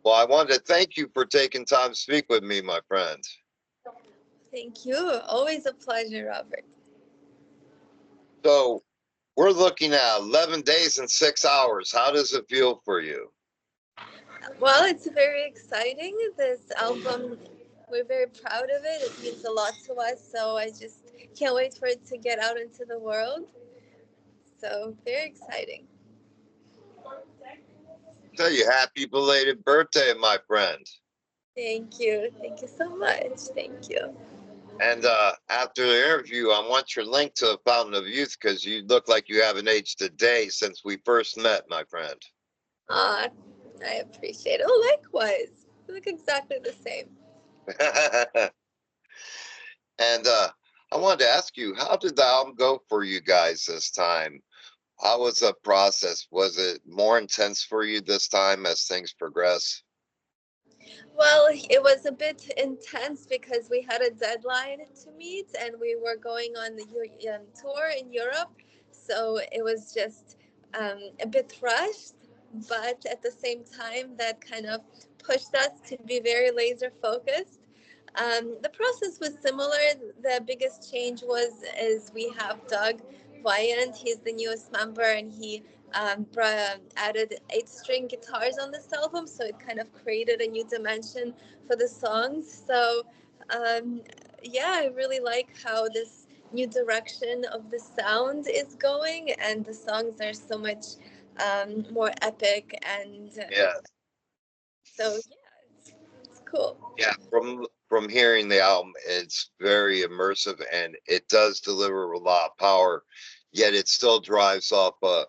Well, I wanted to thank you for taking time to speak with me, my friend. Thank you. Always a pleasure, Robert. So we're looking at 11 days and 6 hours. How does it feel for you? Well, it's very exciting. This album, we're very proud of it. It means a lot to us. So I just can't wait for it to get out into the world. So very exciting. Tell you, happy belated birthday, my friend. Thank you. Thank you so much. Thank you. And after the interview, I want your link to the Fountain of Youth because you look like you haven't aged a day since we first met, my friend. Uh, I appreciate it. Oh, likewise. You look exactly the same. And I wanted to ask you, how did the album go for you guys this time? How was the process? Was it more intense for you this time as things progress? Well, it was a bit intense because we had a deadline to meet and we were going on the tour in Europe. So it was just a bit rushed, but at the same time, that kind of pushed us to be very laser focused. The process was similar. The biggest change is we have Doug Wyant. He's the newest member, and he added 8-string guitars on this album, so it kind of created a new dimension for the songs. So, um, yeah, I really like how this new direction of the sound is going, and the songs are so much more epic, and Yeah, so yeah, it's cool. yeah. From hearing the album, it's very immersive and it does deliver a lot of power. Yet it still drives off a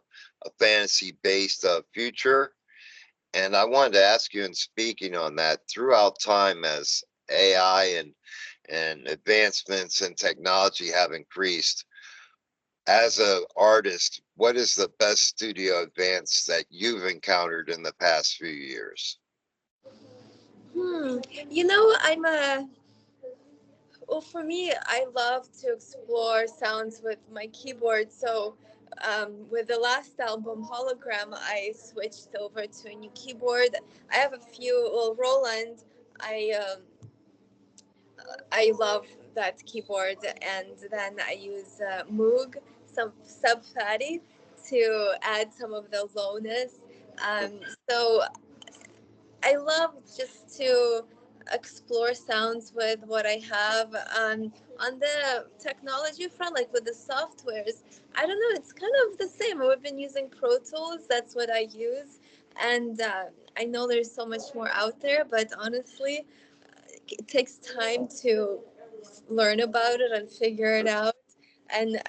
fantasy based future. And I wanted to ask you, in speaking on that, throughout time as AI and advancements in technology have increased, as an artist, what is the best studio advance that you've encountered in the past few years? Hmm. You know, I'm a Well, for me, I love to explore sounds with my keyboard. So, with the last album, Hologram, I switched over to a new keyboard. I have a few, well, Roland, I I love that keyboard, and then I use Moog, some Sub Fatty, to add some of the lowness. Um, so I love just to explore sounds with what I have. On the technology front, like with the softwares, I don't know, it's kind of the same. We've been using Pro Tools, that's what I use. And I know there's so much more out there, but honestly, it takes time to learn about it and figure it out. And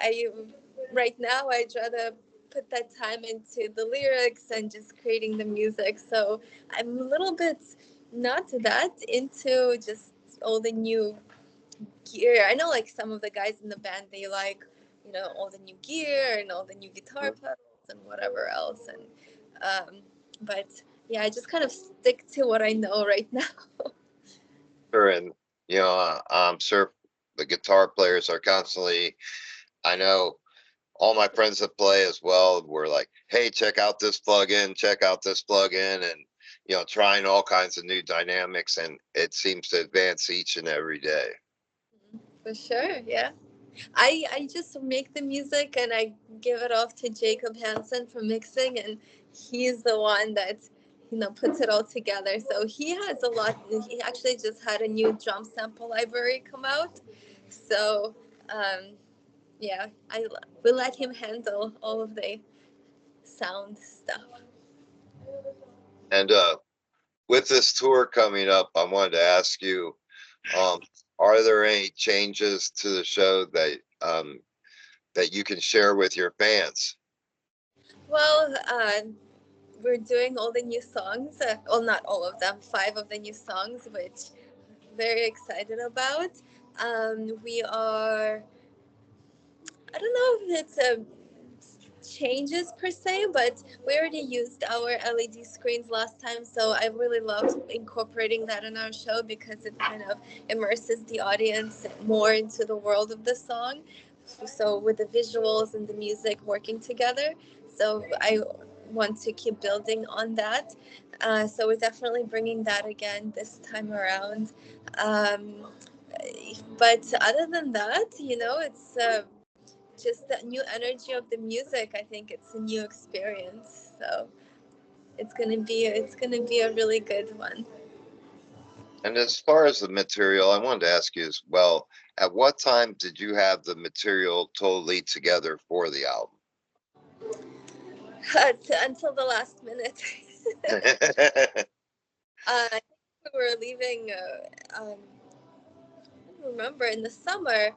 right now, I'd rather put that time into the lyrics and just creating the music. So I'm a little bit not that into just all the new gear. I know like some of the guys in the band, they like, all the new gear and all the new guitar pedals and whatever else. And, but yeah, I just kind of stick to what I know right now. Sure, and I'm sure the guitar players are constantly. I know all my friends that play as well were like, "Hey, check out this plugin, check out this plugin," and trying all kinds of new dynamics, and it seems to advance each and every day. For sure, yeah. I just make the music and I give it off to Jacob Hansen for mixing, and he's the one that puts it all together. So he has a lot. He actually just had a new drum sample library come out. So um, yeah, we let him handle all of the sound stuff. And with this tour coming up, I wanted to ask you, um, are there any changes to the show that you can share with your fans? Well, we're doing all the new songs. Well, not all of them. 5 of the new songs, which very excited about. We are, I don't know if it's a changes per se, but we already used our LED screens last time, so I really loved incorporating that in our show because it kind of immerses the audience more into the world of the song. So with the visuals and the music working together, so I want to keep building on that. So we're definitely bringing that again this time around. Um, but other than that, it's just the new energy of the music. I think it's a new experience. So it's gonna be a really good one. And as far as the material, I wanted to ask you as well, at what time did you have the material totally together for the album? Until the last minute. I think we were leaving. I don't remember in the summer.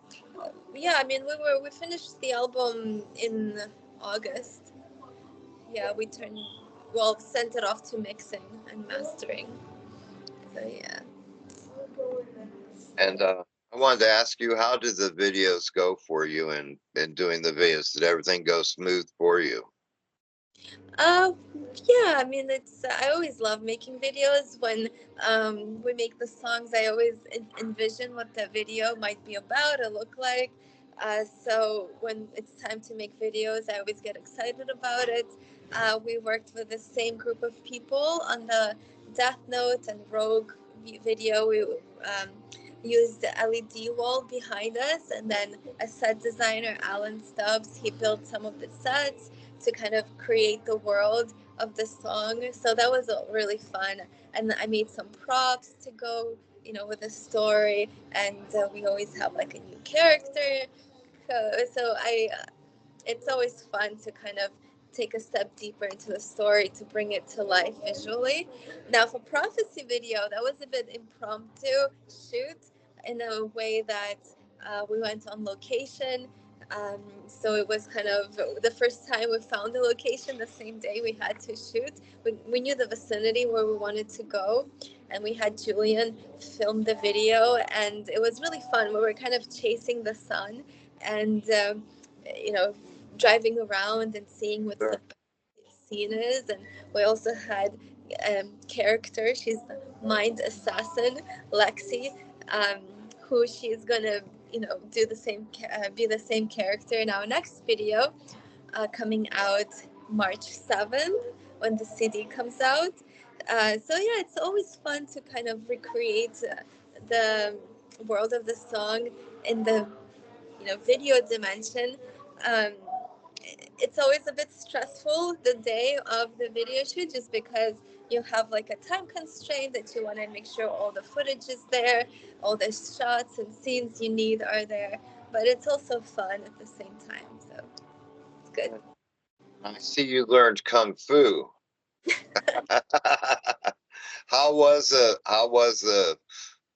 Yeah, I mean we finished the album in August. Yeah, sent it off to mixing and mastering. So yeah. And I wanted to ask you, how did the videos go for you in doing the videos? Did everything go smooth for you? Uh, yeah, I mean, I always love making videos. When we make the songs, I always envision what the video might be about or look like. So when it's time to make videos, I always get excited about it. We worked with the same group of people on the Death Note and Rogue video. We used the LED wall behind us, and then a set designer, Alan Stubbs, he built some of the sets to kind of create the world of the song. So that was really fun. And I made some props to go, with the story. And we always have like a new character. So it's always fun to kind of take a step deeper into the story to bring it to life visually. Now, for Prophecy video, that was a bit impromptu shoot in a way that we went on location. So it was kind of the first time we found the location the same day we had to shoot. We knew the vicinity where we wanted to go, and we had Julian film the video, and it was really fun. We were kind of chasing the sun and you know driving around and seeing what the Sure. scene is. And we also had character, she's the mind assassin, Lexi, um, who she's gonna do the same be the same character in our next video, coming out March 7th when the CD comes out. So yeah, it's always fun to kind of recreate the world of the song in the video dimension. um, it's always a bit stressful the day of the video shoot, just because you have like a time constraint that you want to make sure all the footage is there, all the shots and scenes you need are there, but it's also fun at the same time, so it's good. I see you learned kung fu. How was the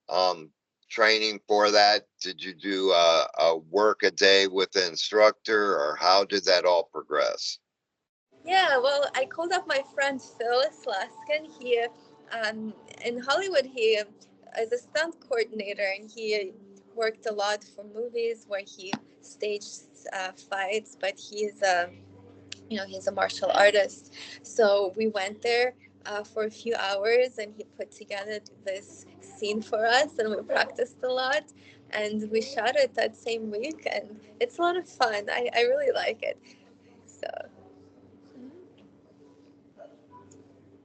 um training for that? Did you do a work a day with the instructor, or how did that all progress? Yeah, well, I called up my friend Phil Slaskin. He, in Hollywood, he is a stunt coordinator, and he worked a lot for movies where he staged fights. But he's a martial artist. So we went there for a few hours, and he put together this scene for us, and we practiced a lot, and we shot it that same week, and it's a lot of fun. I really like it. So.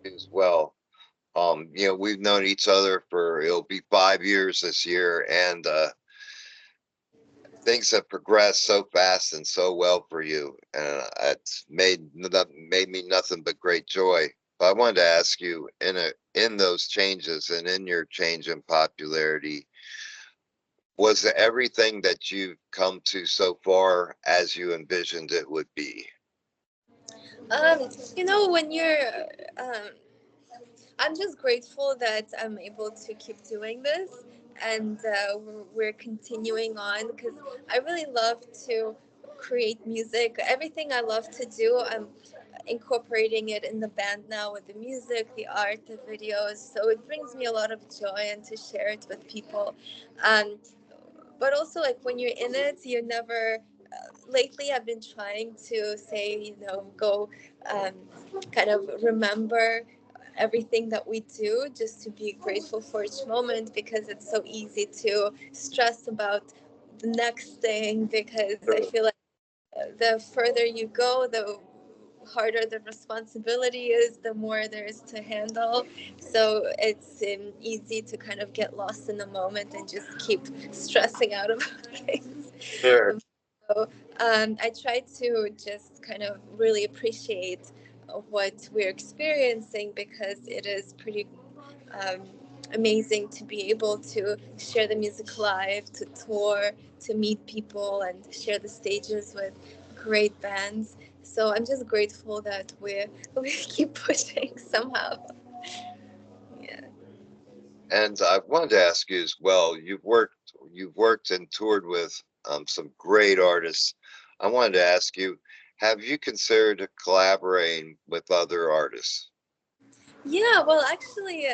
As well. We've known each other for it'll be 5 years this year, and things have progressed so fast and so well for you, and it's made me nothing but great joy. But I wanted to ask you, in those changes and in your change in popularity, was everything that you've come to so far as you envisioned it would be? When um, I'm just grateful that I'm able to keep doing this, and we're continuing on because I really love to create music. Everything I love to do, I'm incorporating it in the band now with the music, the art, the videos. So it brings me a lot of joy and to share it with people. Um, but also, like when you're in it, you're never. Lately, I've been trying to say, go um, kind of remember everything that we do, just to be grateful for each moment, because it's so easy to stress about the next thing, because I feel like the further you go, the harder the responsibility is, the more there is to handle. So it's easy to kind of get lost in the moment and just keep stressing out about things. Sure. So I try to just kind of really appreciate what we're experiencing, because it is pretty um, amazing to be able to share the music live, to tour, to meet people, and share the stages with great bands. So I'm just grateful that we keep pushing somehow. Yeah. And I wanted to ask you as well, you've worked and toured with some great artists. I wanted to ask you, have you considered collaborating with other artists? Yeah, well, actually,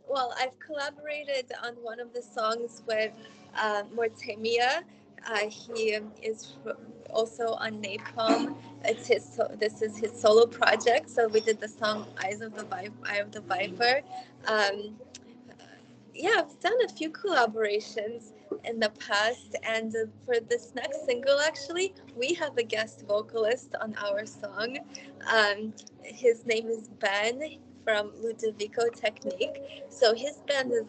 well, I've collaborated on one of the songs with Mortemia. He is also on Napalm. This is his solo project. So we did the song Eye of the Viper." Um, yeah, I've done a few collaborations in the past, and for this next single, actually, we have a guest vocalist on our song. His name is Ben from Ludovico Technique. So his band is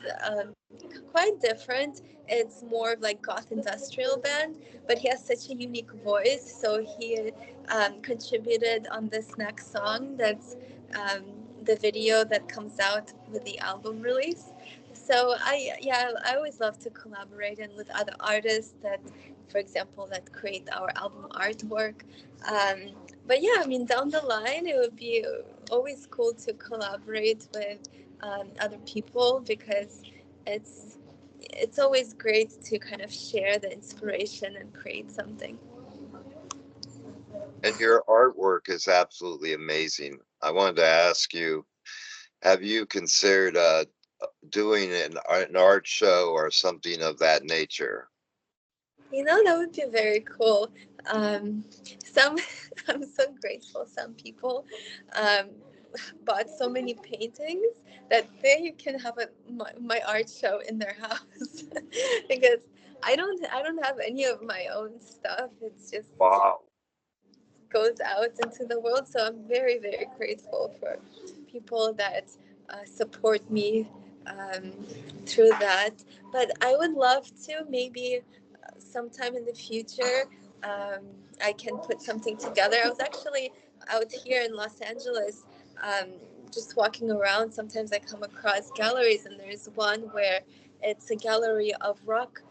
quite different. It's more of like goth industrial band, but he has such a unique voice. So he contributed on this next song. That's um, the video that comes out with the album release. So I always love to collaborate and with other artists that, for example, that create our album artwork. But yeah, I mean, down the line, it would be always cool to collaborate with other people, because it's it's always great to kind of share the inspiration and create something. And your artwork is absolutely amazing. I wanted to ask you, have you considered doing an art show or something of that nature? You know, that would be very cool. Some I'm so grateful. Some people um, bought so many paintings that they can have my art show in their house, because I don't have any of my own stuff. It's just Wow. goes out into the world. So I'm very, very grateful for people that support me um, through that. But I would love to maybe sometime in the future, um, I can put something together. I was actually out here in Los Angeles. Um, just walking around, sometimes I come across galleries, and there's one where it's a gallery of rock,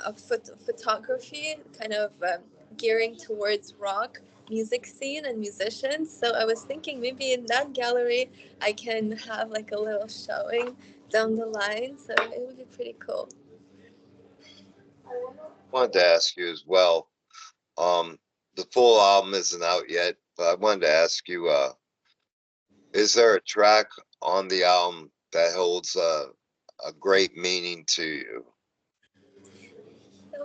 of photography, kind of gearing towards rock music scene and musicians. So I was thinking maybe in that gallery I can have like a little showing down the line. So it would be pretty cool. I wanted to ask you as well. Um, the full album isn't out yet, but I wanted to ask you, is there a track on the album that holds a great meaning to you?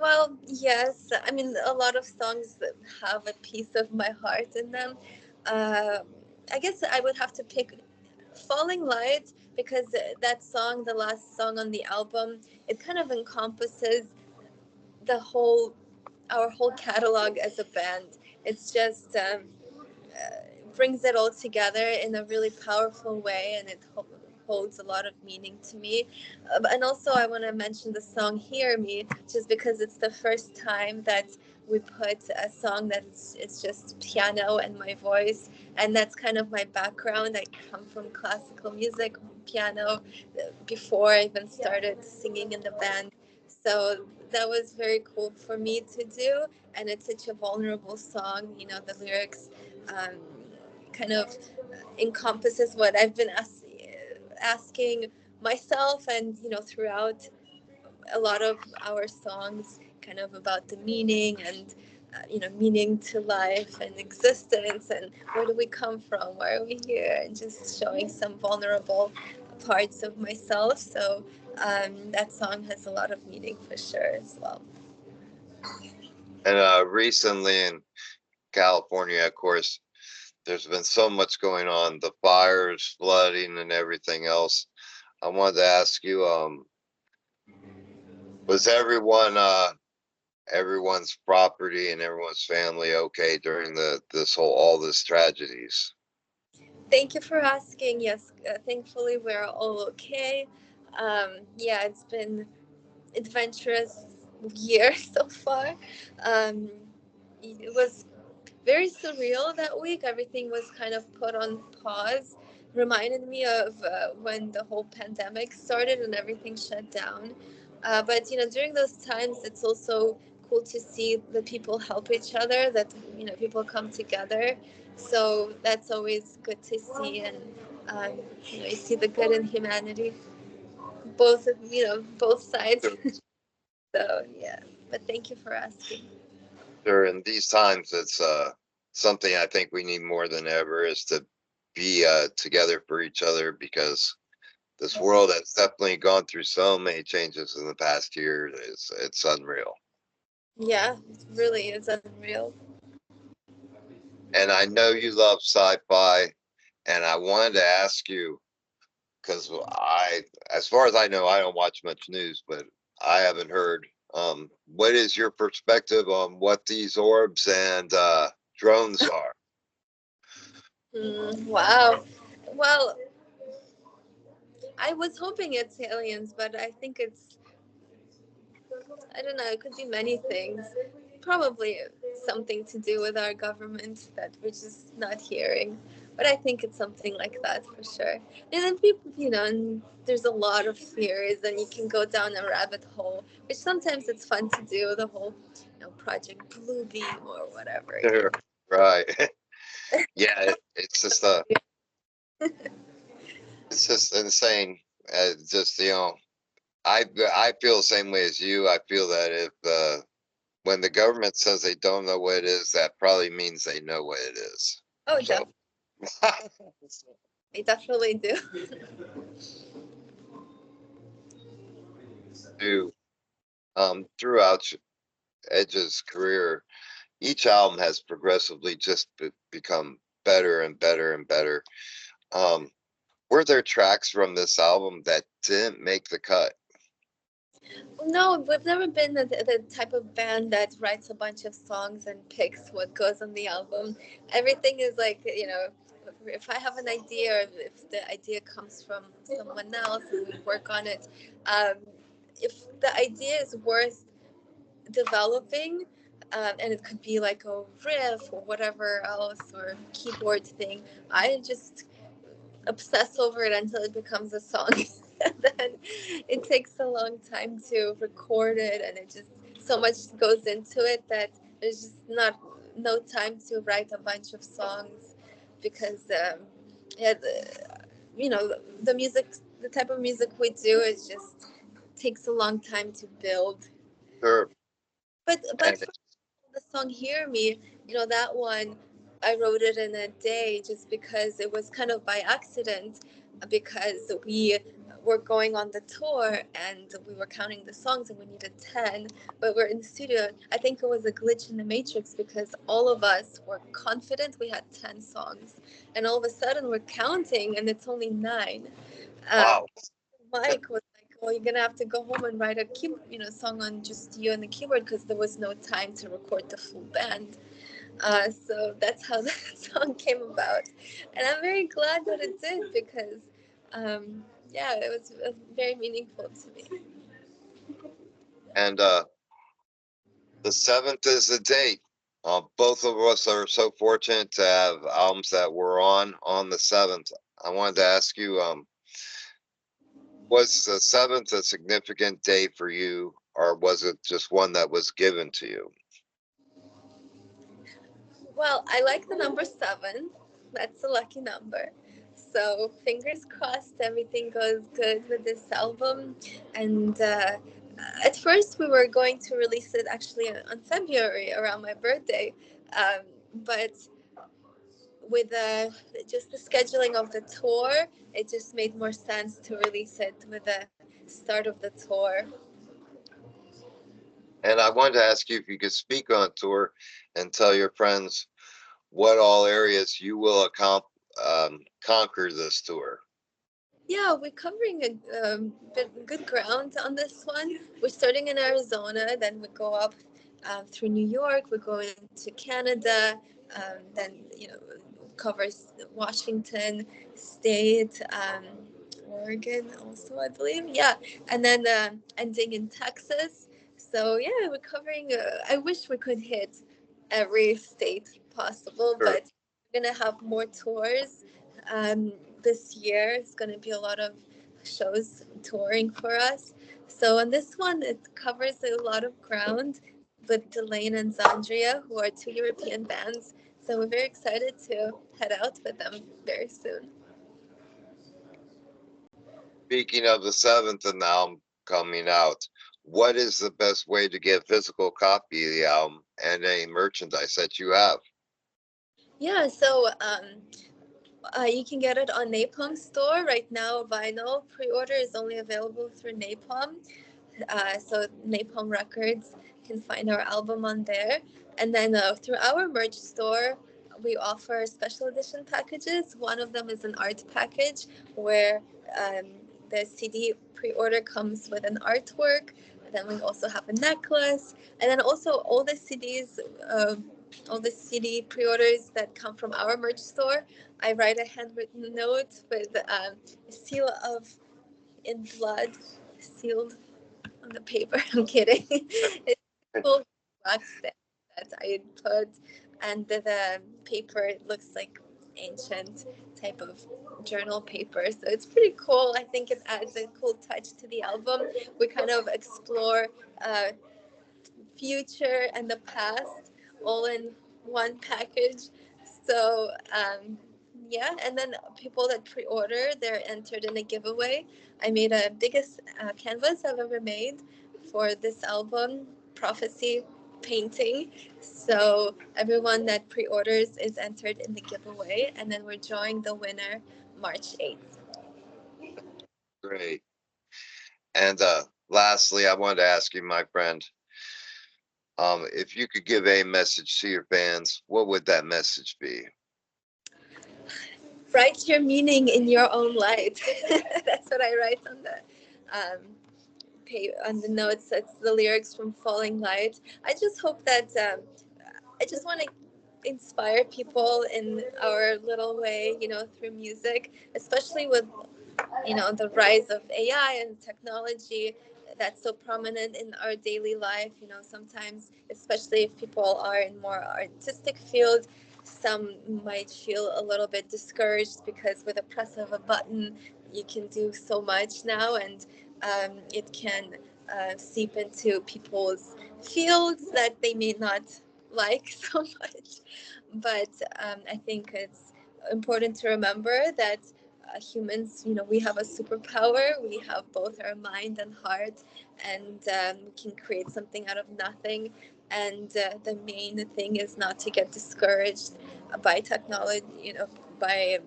Well, yes. I mean, a lot of songs that have a piece of my heart in them. Uh, I guess I would have to pick Falling Light, because that song, the last song on the album, it kind of encompasses the whole, our whole catalog as a band. It's just brings it all together in a really powerful way, and it holds a lot of meaning to me. And also, I want to mention the song "Hear Me," just because it's the first time that we put a song that's it's just piano and my voice, and that's kind of my background. I come from classical music, piano, before I even started singing in the band. So that was very cool for me to do, and it's such a vulnerable song. You know, the lyrics um, kind of encompasses what I've been asking myself, and throughout a lot of our songs, kind of about the meaning and meaning to life and existence, and where do we come from, why are we here, and just showing some vulnerable parts of myself. So that song has a lot of meaning for sure as well. And recently in California, of course, there's been so much going on, the fires, flooding, and everything else. I wanted to ask you, was everyone everyone's property and everyone's family okay during the this whole all this tragedies? Thank you for asking. Yes, thankfully we're all okay. Yeah, it's been adventurous year so far. Um, it was very surreal that week. Everything was kind of put on pause. Reminded me of when the whole pandemic started and everything shut down. But during those times, it's also cool to see that people help each other. That people come together. So that's always good to see, and um, you see the good in humanity, both sides. Sure. So yeah. But thank you for asking. Sure, in these times, it's something I think we need more than ever is to be together for each other because this world has definitely gone through so many changes in the past year. It's unreal. Yeah, it really is unreal. And I know you love sci-fi, and I wanted to ask you because as far as I know, I don't watch much news, but I haven't heard. What is your perspective on what these orbs and drones are? Wow. Well, I was hoping it's aliens, but I think I don't know, it could be many things. Probably something to do with our government that we're just not hearing. But I think it's something like that for sure. And then people, and there's a lot of theories, and you can go down a rabbit hole, which sometimes it's fun to do, the whole, Project Bluebeam or whatever. Right. Yeah, it's just it's just insane. Just I feel the same way as you. I feel that if when the government says they don't know what it is, that probably means they know what it is. Oh, So, they definitely do. to throughout Edge's career, each album has progressively just become better and better and better. Um, were there tracks from this album that didn't make the cut? No, we've never been the type of band that writes a bunch of songs and picks what goes on the album. Everything is like, if I have an idea, or if the idea comes from someone else and we work on it, um, if the idea is worth developing, and it could be like a riff or whatever else or keyboard thing, I just obsess over it until it becomes a song. And then it takes a long time to record it, and it just so much goes into it that there's just not no time to write a bunch of songs because yeah, the music, the type of music we do, it just takes a long time to build. Sure. But And the song Hear Me, that one, I wrote it in a day just because it was kind of by accident, because we were going on the tour and we were counting the songs and we needed 10, but we're in the studio. I think it was a glitch in the matrix because all of us were confident we had 10 songs, and all of a sudden we're counting and it's only 9. um, wow. Mike was like, "Well, you're gonna have to go home and write a song on just you and the keyboard because there was no time to record the full band." So that's how that song came about, and I'm very glad that it did because, yeah, it was very meaningful to me. And the seventh is the date. Both of us are so fortunate to have albums that were on the seventh. I wanted to ask you, was the seventh a significant day for you, or was it just one that was given to you? Well, I like the number 7. That's a lucky number. So fingers crossed, everything goes good with this album. And at first, we were going to release it actually on February around my birthday, but with just the scheduling of the tour, it just made more sense to release it with the start of the tour. And I wanted to ask you if you could speak on tour and tell your friends what all areas you will conquer this tour. Yeah, we're covering a good ground on this one. We're starting in Arizona, then we go up through New York. We're going to Canada. Then covers Washington State, Oregon also, I believe. Yeah, and then ending in Texas. So yeah, we're covering. I wish we could hit every state possible, Sure. but we're gonna have more tours this year. It's gonna be a lot of shows touring for us. So on this one, it covers a lot of ground with Delane and Zandria, who are two European bands. So we're very excited to head out with them very soon. Speaking of the seventh and the album coming out, what is the best way to get a physical copy of the album and any merchandise that you have? Yeah, so you can get it on Napalm Store right now. Vinyl pre-order is only available through Napalm. So Napalm Records, you can find our album on there. And then through our merch store, we offer special edition packages. One of them is an art package where um, the CD pre-order comes with an artwork. Then we also have a necklace, and then also uh, all the CD pre-orders that come from our merch store. I write a handwritten note with a seal of in blood, sealed on the paper. I'm kidding. It's cool wax stamp that I put, and the paper looks like ancient type of journal paper. So it's pretty cool. I think it adds a cool touch to the album. We kind of explore uh, future and the past all in one package. So yeah, and then people that pre-order, they're entered in a giveaway. I made a biggest canvas I've ever made for this album, Prophecy painting. So everyone that pre-orders is entered in the giveaway, and then we're drawing the winner March 8th. Great. And lastly, I wanted to ask you, my friend, if you could give a message to your fans, what would that message be? Write your meaning in your own light. That's what I write on the on the notes. That's the lyrics from Falling Light. I just hope that I just want to inspire people in our little way, through music, especially with the rise of AI and technology that's so prominent in our daily life. Sometimes, especially if people are in more artistic fields, some might feel a little bit discouraged because with a press of a button, you can do so much now, and it can seep into people's fields that they may not like so much. But I think it's important to remember that humans, we have a superpower. We have both our mind and heart, and we can create something out of nothing. And the main thing is not to get discouraged by technology, by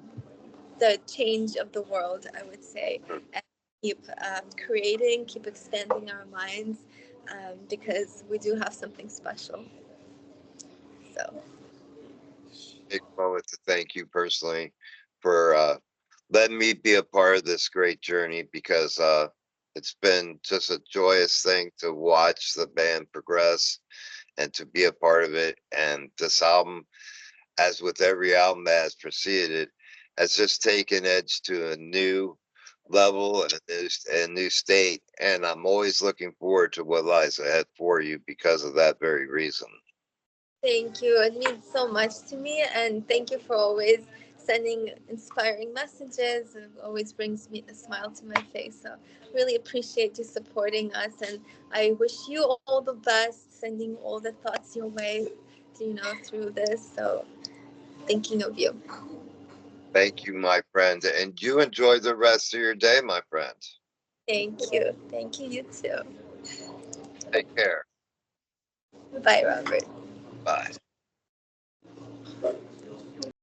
the change of the world, I would say, and keep creating, keep expanding our minds, because we do have something special. So, Take a moment to thank you personally for letting me be a part of this great journey because it's been just a joyous thing to watch the band progress and to be a part of it. And this album, as with every album that has preceded it, has just taken Edge to a new level and a new state. And I'm always looking forward to what lies ahead for you because of that very reason. thank you. It means so much to me, and thank you for always sending inspiring messages. It always brings me a smile to my face. So, really appreciate you supporting us, and I wish you all the best. Sending all the thoughts your way, through this. So, thinking of you. Thank you, my friend. And you enjoy the rest of your day, my friend. Thank you. Thank you. You too. Take care. Bye, Robert. Bye.